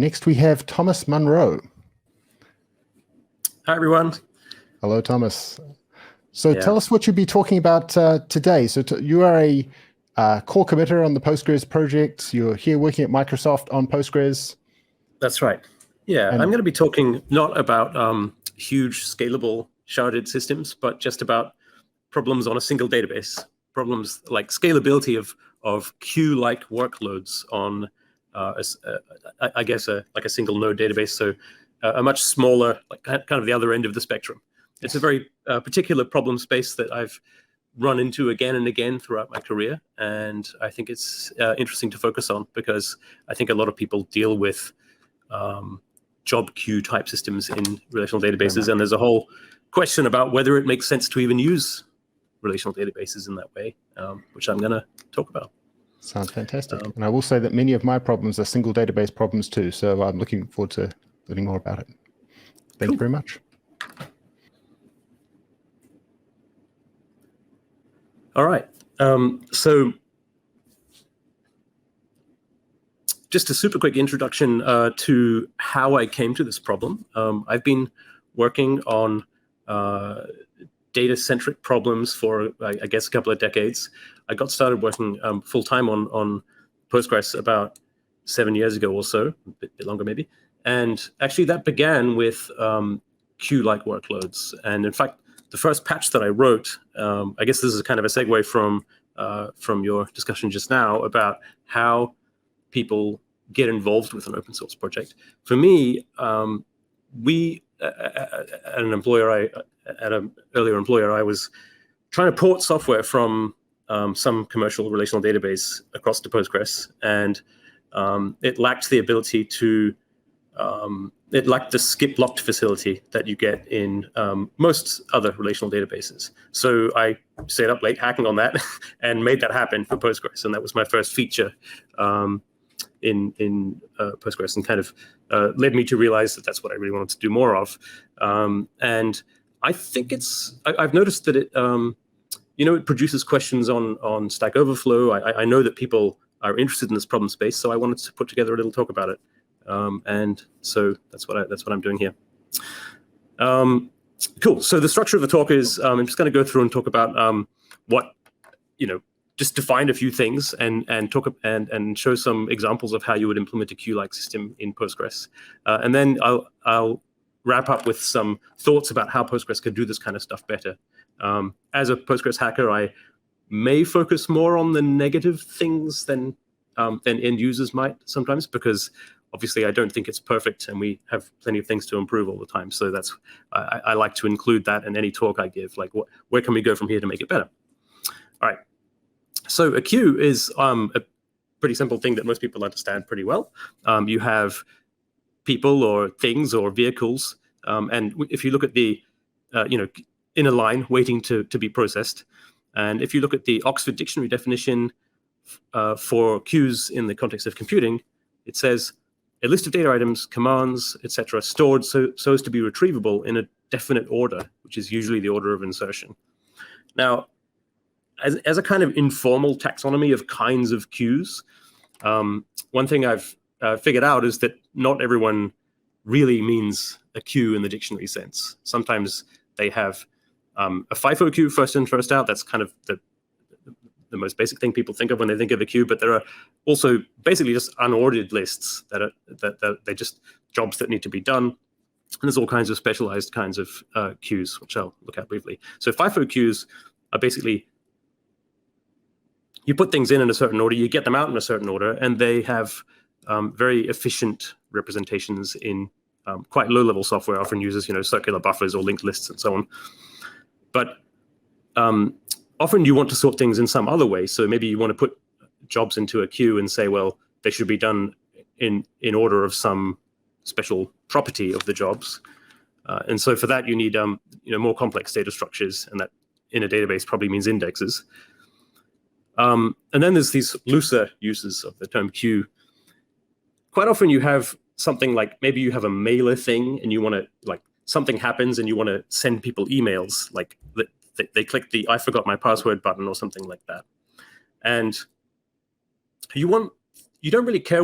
next we have Thomas Munro. Hi, everyone. Hello, Thomas. So tell us what you'll be talking about today. So you are a core committer on the Postgres project. You're here working at Microsoft on Postgres. That's right. Yeah, I'm going to be talking not about huge scalable sharded systems, but just about problems on a single database, problems like scalability of queue-like workloads on, I guess, like a single node database. So a much smaller, like kind of the other end of the spectrum. It's a very particular problem space that I've run into again and again throughout my career. And I think it's interesting to focus on because I think a lot of people deal with job queue type systems in relational databases. And there's a whole question about whether it makes sense to even use relational databases in that way, which I'm going to talk about. Sounds fantastic. And I will say that many of my problems are single database problems too. So I'm looking forward to learning more about it. Thank you very much. All right. So just a super quick introduction to how I came to this problem. I've been working on data-centric problems for, I guess, a couple of decades. I got started working full-time on Postgres about 7 years ago or so, a bit longer maybe. And actually that began with queue-like workloads. And in fact, the first patch that I wrote, I guess this is kind of a segue from your discussion just now about how people get involved with an open source project. For me, we at an earlier employer, I was trying to port software from some commercial relational database across to Postgres, and it lacked the ability to it lacked the skip locked facility that you get in most other relational databases. So I stayed up late hacking on that and made that happen for Postgres. And that was my first feature in Postgres, and kind of led me to realize that that's what I really wanted to do more of. And I think I've noticed that it, it produces questions on Stack Overflow. I know that people are interested in this problem space, so I wanted to put together a little talk about it. And so that's what I'm doing here. Cool. So the structure of the talk is I'm just going to go through and talk about what, just define a few things and talk and show some examples of how you would implement a queue-like system in Postgres. And then I'll wrap up with some thoughts about how Postgres could do this kind of stuff better. As a Postgres hacker, I may focus more on the negative things than end users might sometimes, because obviously I don't think it's perfect and we have plenty of things to improve all the time. So that's I like to include that in any talk I give, like where can we go from here to make it better? All right. So a queue is a pretty simple thing that most people understand pretty well. You have people or things or vehicles, and if you look at the in a line waiting to be processed, and if you look at the Oxford Dictionary definition for queues in the context of computing, it says a list of data items, commands, etc., stored so as to be retrievable in a definite order, which is usually the order of insertion. Now, as a kind of informal taxonomy of kinds of queues, one thing I've figured out is that not everyone really means a queue in the dictionary sense. Sometimes they have a FIFO queue, first in, first out. That's kind of the most basic thing people think of when they think of a queue, but there are also basically just unordered lists that they're just jobs that need to be done. And there's all kinds of specialized kinds of queues, which I'll look at briefly. So FIFO queues are basically, you put things in a certain order, you get them out in a certain order, and they have very efficient representations in quite low-level software, often uses circular buffers or linked lists and so on. But often you want to sort things in some other way. So maybe you want to put jobs into a queue and say, well, they should be done in order of some special property of the jobs. And so for that, you need more complex data structures, and that in a database probably means indexes. And then there's these looser uses of the term queue. Quite often you have something like, maybe you have a mailer thing and you want to, like, something happens and you want to send people emails, like they click the I forgot my password button or something like that. And you don't really care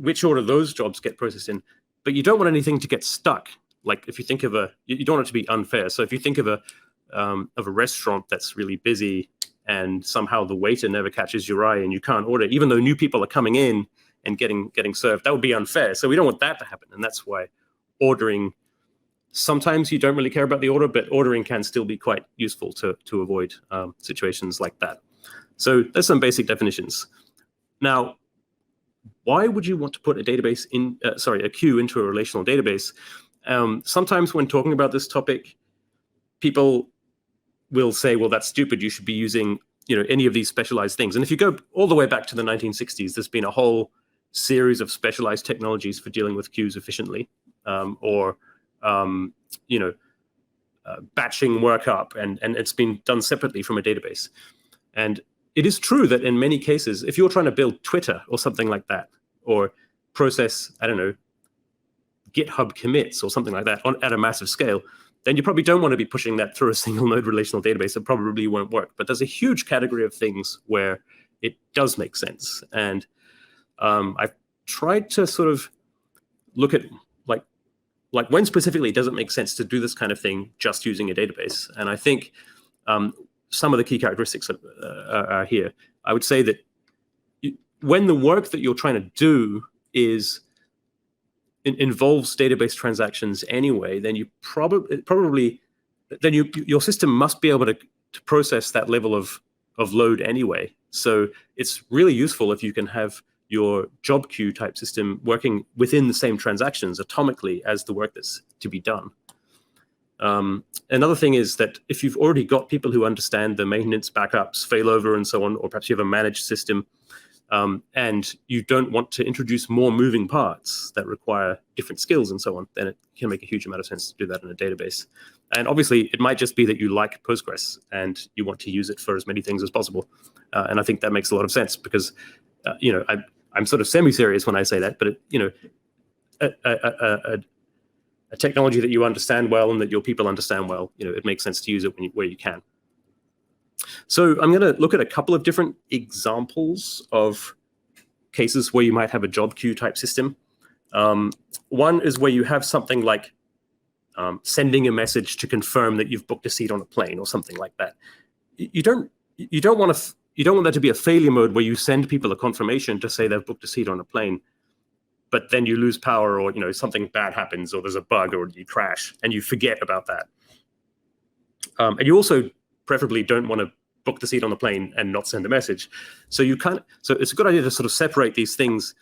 which order those jobs get processed in, but you don't want anything to get stuck. Like if you think of you don't want it to be unfair. So if you think of a restaurant that's really busy and somehow the waiter never catches your eye and you can't order, even though new people are coming in and getting served, that would be unfair. So we don't want that to happen. And that's why ordering, sometimes you don't really care about the order, but ordering can still be quite useful to avoid situations like that. So there's some basic definitions. Now, why would you want to put a database in, a queue into a relational database? Sometimes when talking about this topic, people will say, well, that's stupid. You should be using, any of these specialized things. And if you go all the way back to the 1960s, there's been a whole series of specialized technologies for dealing with queues efficiently, batching work up, and it's been done separately from a database. And it is true that in many cases, if you're trying to build Twitter or something like that, or process, I don't know, GitHub commits or something like that at a massive scale, then you probably don't want to be pushing that through a single node relational database. It probably won't work. But there's a huge category of things where it does make sense. And I've tried to sort of look at like when specifically does it make sense to do this kind of thing just using a database. And I think some of the key characteristics are here. I would say that when the work that you're trying to do involves database transactions anyway, then you your system must be able to process that level of load anyway. So it's really useful if you can have your job queue type system working within the same transactions atomically as the work that's to be done. Another thing is that if you've already got people who understand the maintenance, backups, failover, and so on, or perhaps you have a managed system, and you don't want to introduce more moving parts that require different skills and so on, then it can make a huge amount of sense to do that in a database. And obviously, it might just be that you like Postgres and you want to use it for as many things as possible. And I think that makes a lot of sense because, I'm sort of semi-serious when I say that, but a technology that you understand well and that your people understand well, it makes sense to use it where you can. So I'm going to look at a couple of different examples of cases where you might have a job queue type system. One is where you have something like sending a message to confirm that you've booked a seat on a plane or something like that. You don't want that to be a failure mode where you send people a confirmation to say they've booked a seat on a plane, but then you lose power or something bad happens or there's a bug or you crash and you forget about that. And you also preferably don't want to book the seat on the plane and not send a message. So it's a good idea to sort of separate these things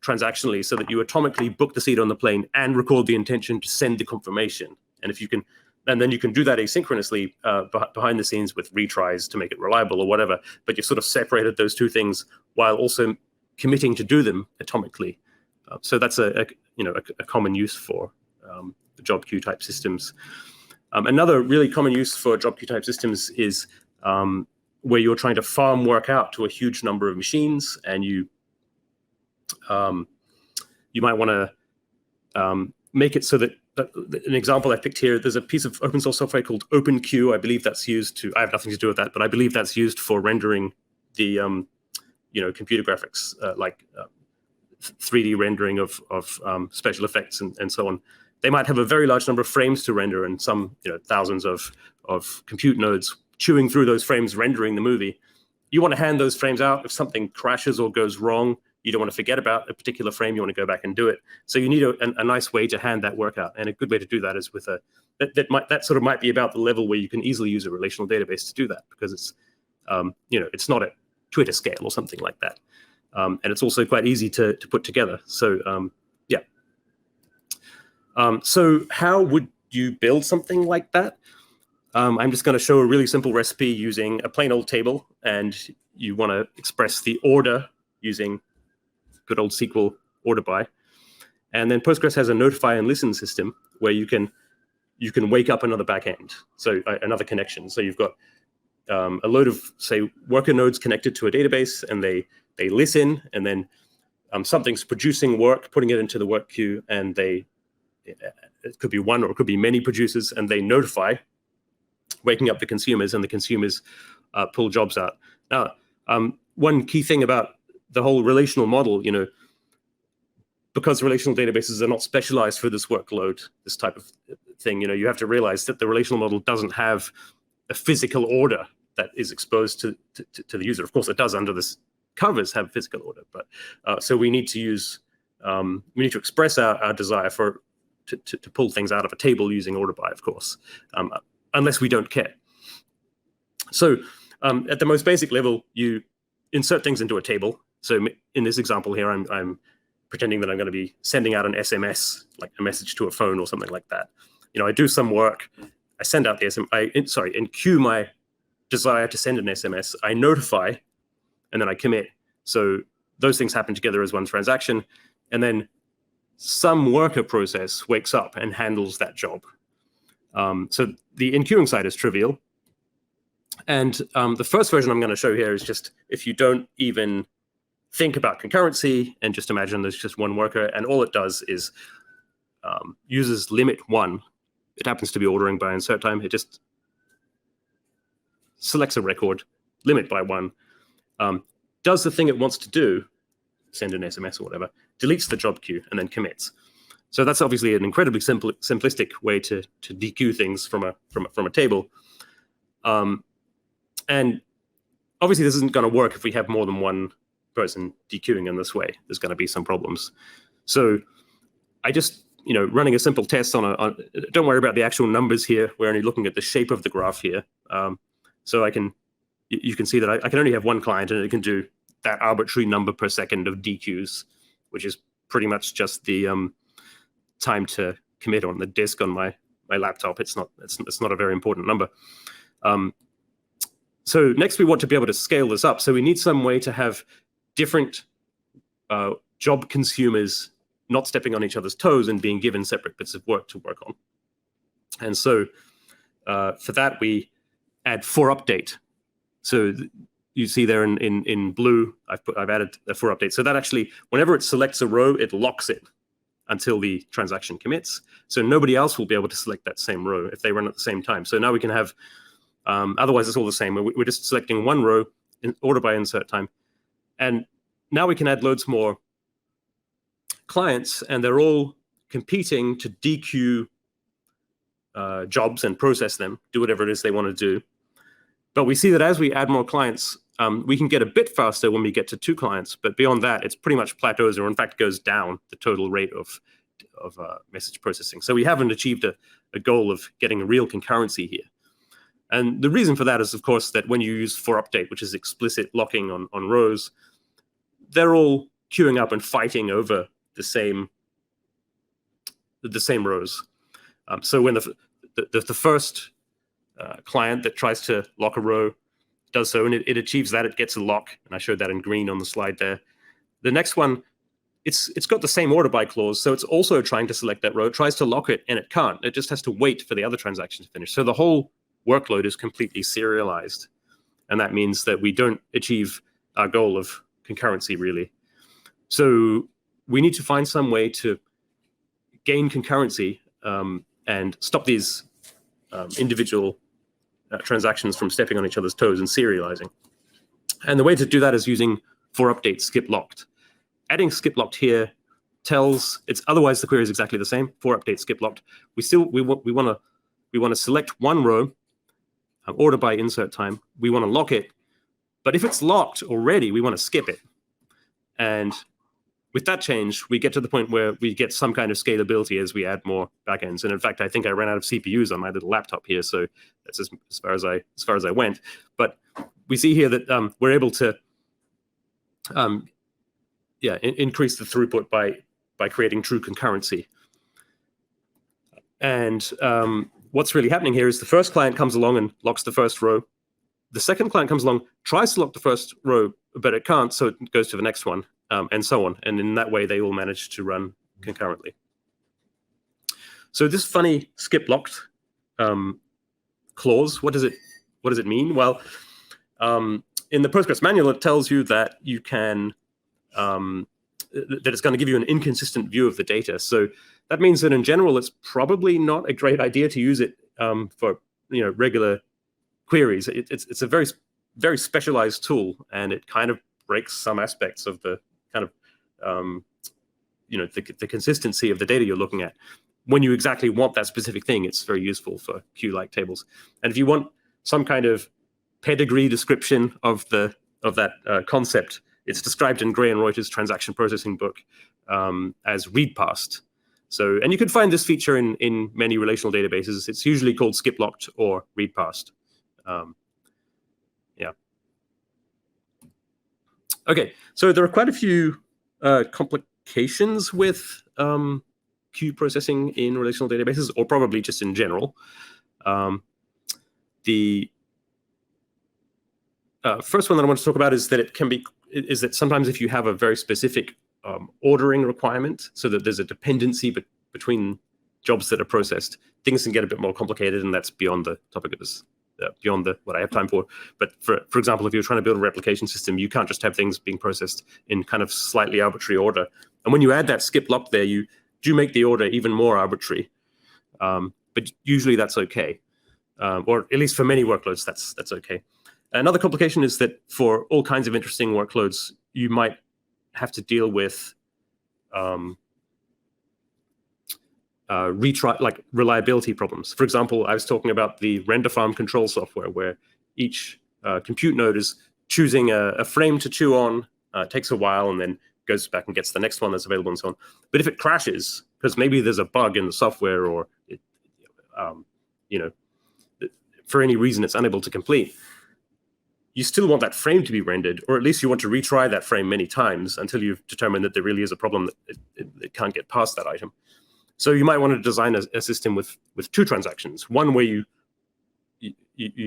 transactionally so that you atomically book the seat on the plane and record the intention to send the confirmation. And if you can, and then you can do that asynchronously behind the scenes with retries to make it reliable or whatever, but you've sort of separated those two things while also committing to do them atomically. So that's a common use for job queue type systems. Another really common use for job queue type systems is where you're trying to farm work out to a huge number of machines, and you might want to make it so that an example I picked here, there's a piece of open source software called OpenQ. I believe that's used I have nothing to do with that, but I believe that's used for rendering the computer graphics, like 3D rendering of special effects and so on. They might have a very large number of frames to render and some thousands of compute nodes chewing through those frames, rendering the movie. You want to hand those frames out. If something crashes or goes wrong, you don't want to forget about a particular frame. You want to go back and do it. So you need a nice way to hand that work out. And a good way to do that is with that sort of might be about the level where you can easily use a relational database to do that, because it's it's not at Twitter scale or something like that. And it's also quite easy to put together. So so how would you build something like that? I'm just going to show a really simple recipe using a plain old table, and you want to express the order using good old SQL order by. And then Postgres has a notify and listen system where you can wake up another backend, so another connection. So you've got a load of, say, worker nodes connected to a database, and they listen, and then something's producing work, putting it into the work queue, and it could be one or it could be many producers, and they notify, waking up the consumers, and the consumers pull jobs out. Now, one key thing about the whole relational model, because relational databases are not specialized for this workload, this type of thing, you have to realize that the relational model doesn't have a physical order that is exposed to the user. Of course, it does under this covers have physical order, but so we need to use we need to express our desire to pull things out of a table using order by, of course, unless we don't care. So at the most basic level, you insert things into a table. So in this example here, I'm pretending that I'm going to be sending out an SMS, like a message to a phone or something like that. I do some work, I send out the SMS, in queue my desire to send an SMS, I notify, and then I commit. So those things happen together as one transaction, and then some worker process wakes up and handles that job. So the enqueuing side is trivial. And the first version I'm going to show here is just if you don't even think about concurrency and just imagine there's just one worker, and all it does is uses limit 1. It happens to be ordering by insert time. It just selects a record, limit by 1, does the thing it wants to do, send an SMS or whatever, deletes the job queue, and then commits. So that's obviously an incredibly simplistic way to dequeue things from a table. And obviously, this isn't going to work if we have more than one person dequeuing in this way. There's going to be some problems. So I just, running a simple test on don't worry about the actual numbers here. We're only looking at the shape of the graph here. So you can see that I can only have one client, and it can do that arbitrary number per second of dequeues, which is pretty much just the time to commit on the disk on my laptop. It's not a very important number. So next we want to be able to scale this up. So we need some way to have different job consumers not stepping on each other's toes and being given separate bits of work to work on. And so for that, we add for update. So you see there in blue, I've added a for update. So that actually, whenever it selects a row, it locks it until the transaction commits. So nobody else will be able to select that same row if they run at the same time. So now we can have, otherwise it's all the same. We're just selecting one row in order by insert time. And now we can add loads more clients, and they're all competing to dequeue jobs and process them, do whatever it is they want to do. But we see that as we add more clients, we can get a bit faster when we get to 2 clients. But beyond that, it's pretty much plateaus, or in fact goes down the total rate of message processing. So we haven't achieved a goal of getting a real concurrency here. And the reason for that is, of course, that when you use for update, which is explicit locking on rows, they're all queuing up and fighting over the same rows. So when the first client that tries to lock a row does so, and it achieves that, it gets a lock, and I showed that in green on the slide there. The next one, it's got the same order by clause, so it's also trying to select that row. It tries to lock it, and it can't. It just has to wait for the other transaction to finish. So the whole workload is completely serialized, and that means that we don't achieve our goal of concurrency, really. So we need to find some way to gain concurrency and stop these individual transactions from stepping on each other's toes and serializing. And the way to do that is using for update skip locked. Adding skip locked here tells it's otherwise the query is exactly the same. For update skip locked. We want to select one row, order by insert time. We want to lock it, but if it's locked already, we want to skip it. And with that change, we get to the point where we get some kind of scalability as we add more backends. And in fact, I think I ran out of CPUs on my little laptop here, so that's as far as I went. But we see here that we're able to increase the throughput by creating true concurrency. And what's really happening here is the first client comes along and locks the first row. The second client comes along, tries to lock the first row, but it can't, so it goes to the next one. And so on. And in that way, they all manage to run concurrently. So this funny skip locked clause, what does it mean? Well, in the Postgres manual, it tells you that you can that it's going to give you an inconsistent view of the data. So that means that in general, it's probably not a great idea to use it for regular queries. It's a very, very specialized tool, and it kind of breaks some aspects of the kind of the consistency of the data you're looking at. When you exactly want that specific thing, it's very useful for queue-like tables. And if you want some kind of pedigree description of that concept, it's described in Gray and Reuter's transaction processing book as read past. So, and you can find this feature in many relational databases. It's usually called skip locked or read past. Yeah. Okay, so there are quite a few complications with queue processing in relational databases, or probably just in general. The first one that I want to talk about is that sometimes if you have a very specific ordering requirement, so that there's a dependency between jobs that are processed, things can get a bit more complicated, and that's beyond the topic of this, beyond what I have time for. But for example, if you're trying to build a replication system, you can't just have things being processed in kind of slightly arbitrary order. And when you add that skip lock there, you do make the order even more arbitrary. But usually that's okay, or at least for many workloads, that's okay. Another complication is that for all kinds of interesting workloads, you might have to deal with reliability problems. For example, I was talking about the render farm control software, where each compute node is choosing a frame to chew on, takes a while, and then goes back and gets the next one that's available and so on. But if it crashes, because maybe there's a bug in the software, or for any reason it's unable to complete, you still want that frame to be rendered, or at least you want to retry that frame many times until you've determined that there really is a problem that it can't get past that item. So you might want to design a system with two transactions. One where you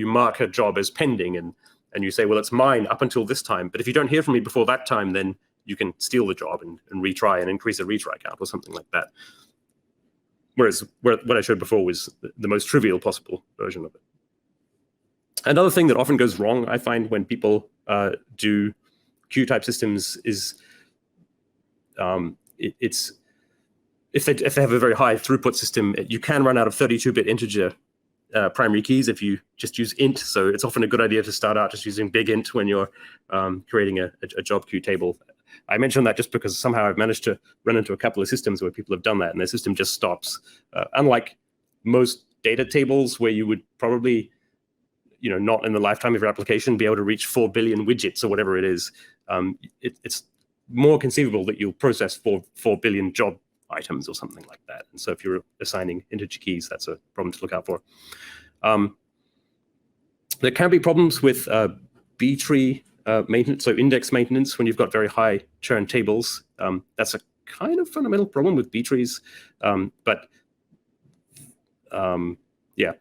mark a job as pending, and you say, well, it's mine up until this time. But if you don't hear from me before that time, then you can steal the job and retry and increase the retry count or something like that. Whereas what I showed before was the most trivial possible version of it. Another thing that often goes wrong, I find, when people do queue-type systems is if they have a very high throughput system, you can run out of 32-bit integer primary keys if you just use int. So it's often a good idea to start out just using big int when you're creating a job queue table. I mention that just because somehow I've managed to run into a couple of systems where people have done that, and their system just stops. Unlike most data tables, where you would probably, not in the lifetime of your application be able to reach 4 billion widgets or whatever it is, it's more conceivable that you'll process 4 billion job items or something like that. And so if you're assigning integer keys, that's a problem to look out for. There can be problems with B-tree maintenance, so index maintenance, when you've got very high churn tables. That's a kind of fundamental problem with B-trees. Yeah.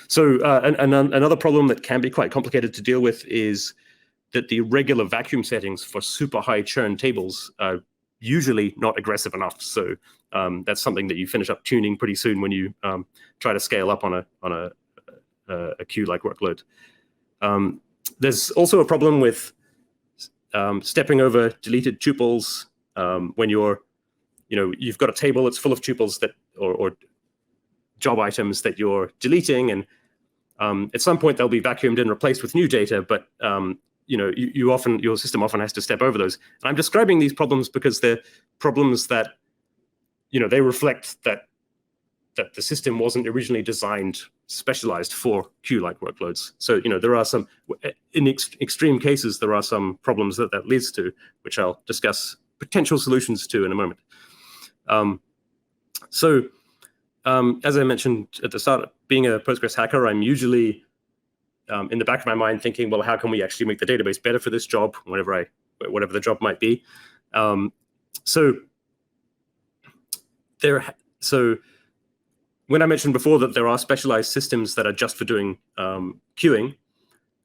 So another problem that can be quite complicated to deal with is that the regular vacuum settings for super high churn tables are usually not aggressive enough. So that's something that you finish up tuning pretty soon when you try to scale up on a queue-like workload. There's also a problem with stepping over deleted tuples when you've got a table that's full of tuples that or job items that you're deleting, and at some point they'll be vacuumed and replaced with new data, but your system often has to step over those. And I'm describing these problems because they're problems that they reflect that the system wasn't originally designed specialized for queue-like workloads. So there are some, in extreme cases, there are some problems that leads to, which I'll discuss potential solutions to in a moment. As I mentioned at the start, being a Postgres hacker, I'm usually in the back of my mind thinking, well, how can we actually make the database better for this job, whatever the job might be. So when I mentioned before that there are specialized systems that are just for doing queuing,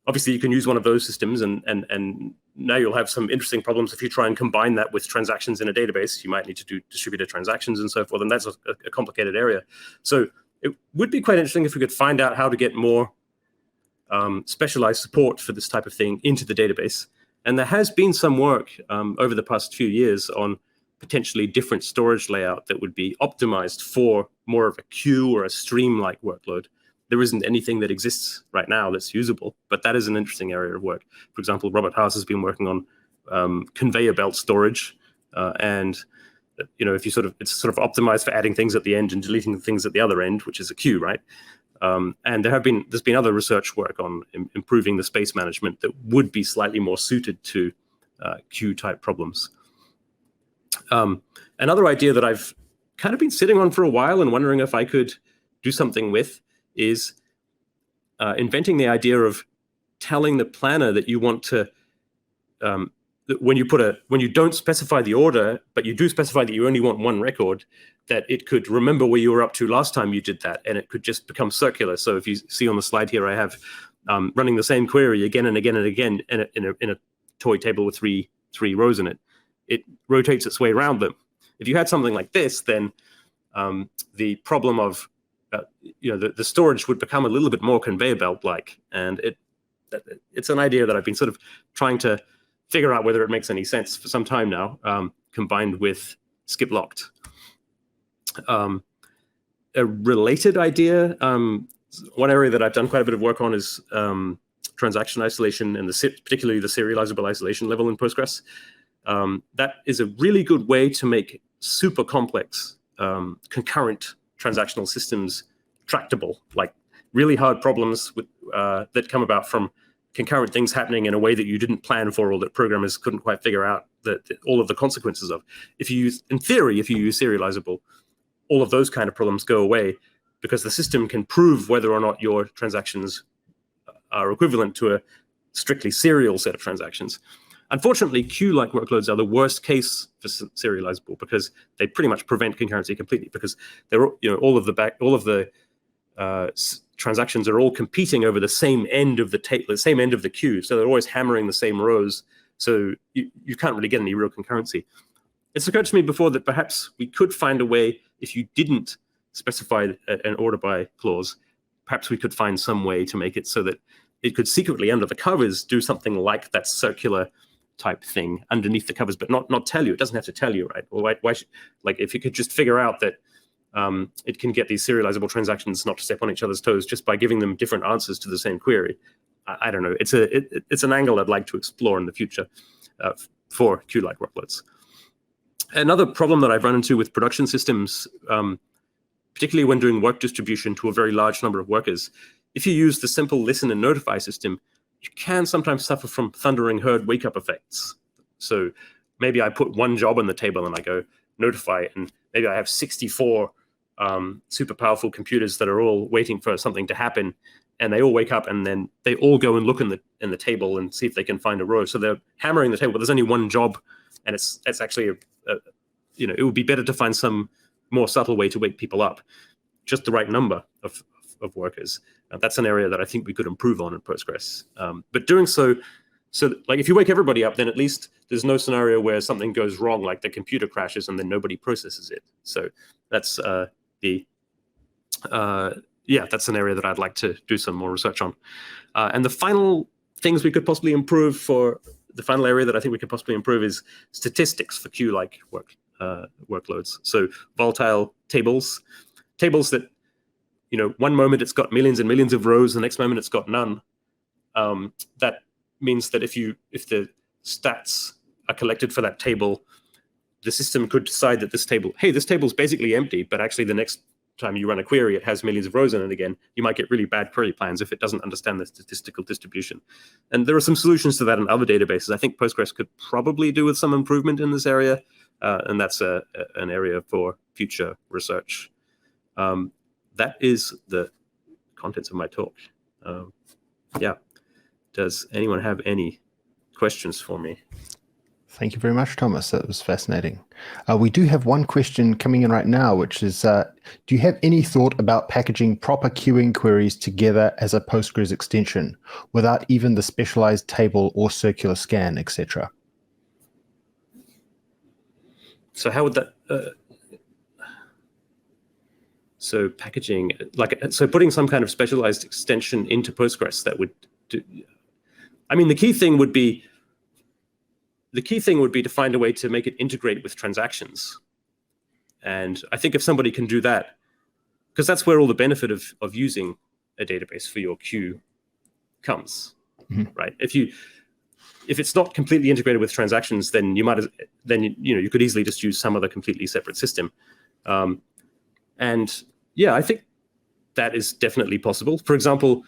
obviously you can use one of those systems, and now you'll have some interesting problems if you try and combine that with transactions in a database. You might need to do distributed transactions and so forth, and that's a complicated area. So it would be quite interesting if we could find out how to get more specialized support for this type of thing into the database. And there has been some work over the past few years on potentially different storage layout that would be optimized for more of a queue or a stream-like workload. There isn't anything that exists right now that's usable, but that is an interesting area of work. For example, Robert Haas has been working on conveyor belt storage, and if it's sort of optimized for adding things at the end and deleting things at the other end, which is a queue, right? And there's been other research work on improving the space management that would be slightly more suited to queue type problems. Another idea that I've kind of been sitting on for a while and wondering if I could do something with is inventing the idea of telling the planner that you want to, when you don't specify the order, but you do specify that you only want one record, that it could remember where you were up to last time you did that, and it could just become circular. So if you see on the slide here, I have running the same query again and again and again in a toy table with three rows in it. It rotates its way around them. If you had something like this, then the problem of the storage would become a little bit more conveyor belt-like, and it's an idea that I've been sort of trying to figure out whether it makes any sense for some time now, combined with skip locked. A related idea, one area that I've done quite a bit of work on is transaction isolation, and particularly the serializable isolation level in Postgres. That is a really good way to make super complex concurrent transactional systems tractable, like really hard problems that come about from concurrent things happening in a way that you didn't plan for, or that programmers couldn't quite figure out all of the consequences of. In theory, if you use serializable, all of those kind of problems go away, because the system can prove whether or not your transactions are equivalent to a strictly serial set of transactions. Unfortunately, queue-like workloads are the worst case for serializable, because they pretty much prevent concurrency completely, because they're all of the transactions are all competing over the same end of the table, the same end of the queue. So they're always hammering the same rows. So you can't really get any real concurrency. It's occurred to me before that perhaps we could find a way, if you didn't specify an order by clause, perhaps we could find some way to make it so that it could secretly under the covers do something like that circular type thing underneath the covers, but not tell you. It doesn't have to tell you, right? Well, why should, like, if you could just figure out that it can get these serializable transactions not to step on each other's toes just by giving them different answers to the same query. I don't know. It's an angle I'd like to explore in the future for queue-like workloads. Another problem that I've run into with production systems, particularly when doing work distribution to a very large number of workers, if you use the simple listen and notify system, you can sometimes suffer from thundering herd wake-up effects. So maybe I put one job on the table and I go notify, and maybe I have 64 super powerful computers that are all waiting for something to happen, and they all wake up, and then they all go and look in the table and see if they can find a row. So they're hammering the table, but there's only one job, and it's actually it would be better to find some more subtle way to wake people up, just the right number of workers. That's an area that I think we could improve on in Postgres. But doing so like if you wake everybody up, then at least there's no scenario where something goes wrong, like the computer crashes and then nobody processes it. So that's that's an area that I'd like to do some more research on. And the final things we could possibly improve the final area that I think we could possibly improve is statistics for queue-like workloads. So volatile tables that, one moment it's got millions and millions of rows, the next moment it's got none. That means that if the stats are collected for that table, the system could decide that this table's basically empty, but actually the next time you run a query, it has millions of rows in it again. You might get really bad query plans if it doesn't understand the statistical distribution. And there are some solutions to that in other databases. I think Postgres could probably do with some improvement in this area, and that's an area for future research. That is the contents of my talk. Does anyone have any questions for me? Thank you very much, Thomas. That was fascinating. We do have one question coming in right now, which is, do you have any thought about packaging proper queuing queries together as a Postgres extension without even the specialized table or circular scan, etc.? So how would that... so packaging, so putting some kind of specialized extension into Postgres that would do... I mean, the key thing would be to find a way to make it integrate with transactions. And I think if somebody can do that, because that's where all the benefit of using a database for your queue comes, right? If you if it's not completely integrated with transactions, then you you could easily just use some other completely separate system. And yeah, I think that is definitely possible. For example,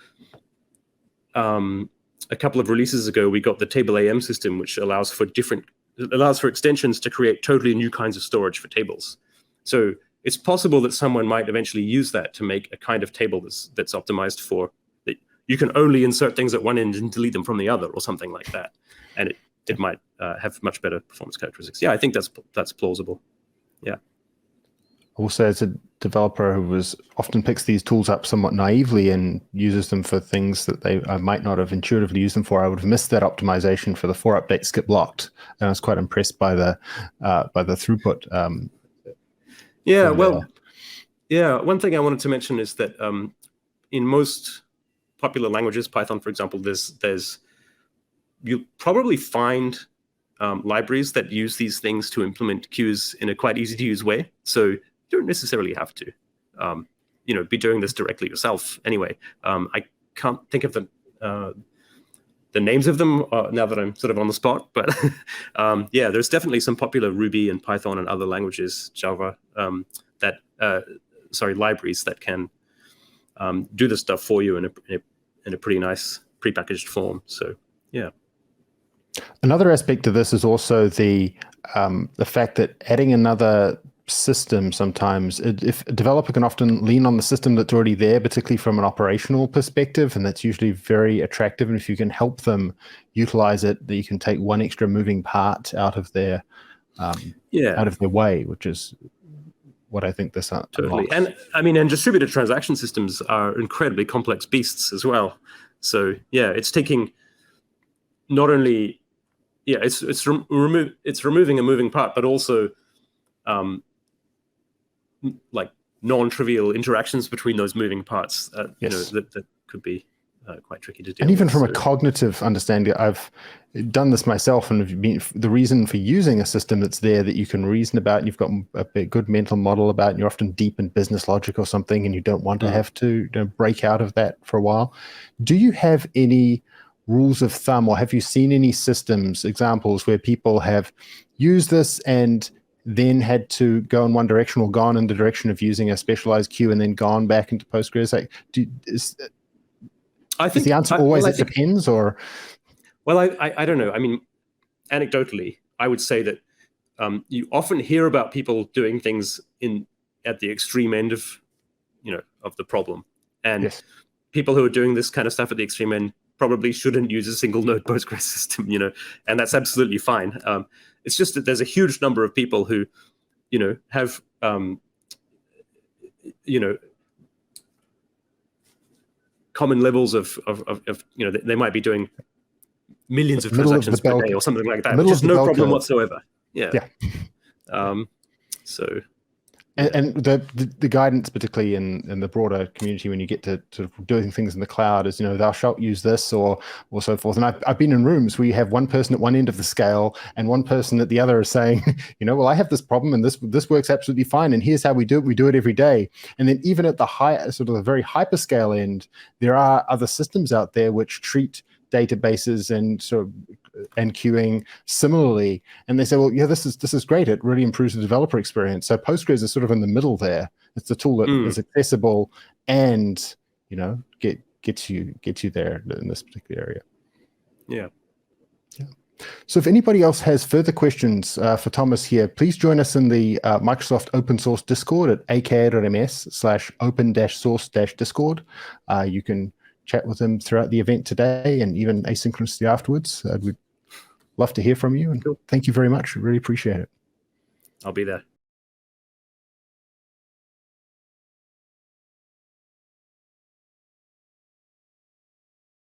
a couple of releases ago, we got the table AM system, which allows for extensions to create totally new kinds of storage for tables. So it's possible that someone might eventually use that to make a kind of table that's optimized for that. You can only insert things at one end and delete them from the other, or something like that, and it might have much better performance characteristics. Yeah, I think that's plausible. Yeah. Also, as a developer who often picks these tools up somewhat naively and uses them for things that I might not have intuitively used them for, I would have missed that optimization for the 4 update skip locked, and I was quite impressed by the throughput. Yeah, well, yeah. One thing I wanted to mention is that in most popular languages, Python, for example, you'll probably find libraries that use these things to implement queues in a quite easy to use way. So you don't necessarily have to, be doing this directly yourself. Anyway, I can't think of the names of them now that I'm sort of on the spot. But yeah, there's definitely some popular Ruby and Python and other languages, Java, libraries that can do this stuff for you in a pretty nice prepackaged form. So yeah. Another aspect of this is also the fact that adding another system sometimes, if a developer can often lean on the system that's already there, particularly from an operational perspective, and that's usually very attractive. And if you can help them utilize it, that you can take one extra moving part out of their way, which is what I think this totally. And I mean, and distributed transaction systems are incredibly complex beasts as well. So yeah, it's taking not only it's removing a moving part, but also like non-trivial interactions between those moving parts. That could be quite tricky to deal with. And even from a cognitive understanding, I've done this myself, and the reason for using a system that's there that you can reason about, and you've got a good mental model about, and you're often deep in business logic or something, and you don't want to have to break out of that for a while. Do you have any rules of thumb, or have you seen any examples where people have used this and then had to go in one direction, or gone in the direction of using a specialized queue and then gone back into Postgres? I think the answer always it depends, or? Well, I don't know. I mean, anecdotally, I would say that you often hear about people doing things at the extreme end of the problem, and people who are doing this kind of stuff at the extreme end probably shouldn't use a single node Postgres system, and that's absolutely fine. It's just that there's a huge number of people who, have, common levels of they might be doing millions of transactions per day or something like that, which is no problem whatsoever. Yeah. So. And the guidance, particularly in the broader community, when you get to doing things in the cloud, is thou shalt use this or so forth. And I've been in rooms where you have one person at one end of the scale and one person at the other is saying, well, I have this problem and this works absolutely fine, and here's how we do it. We do it every day. And then even at the the very hyperscale end, there are other systems out there which treat databases and queuing similarly, and they say, well, yeah, this is great. It really improves the developer experience. So Postgres is sort of in the middle there. It's the tool that is accessible and gets you there in this particular area. Yeah. So if anybody else has further questions for Thomas here, please join us in the Microsoft open source Discord at aka.ms/open-source-discord. You can chat with him throughout the event today and even asynchronously afterwards. We'd love to hear from you, and thank you very much. Really appreciate it. I'll be there.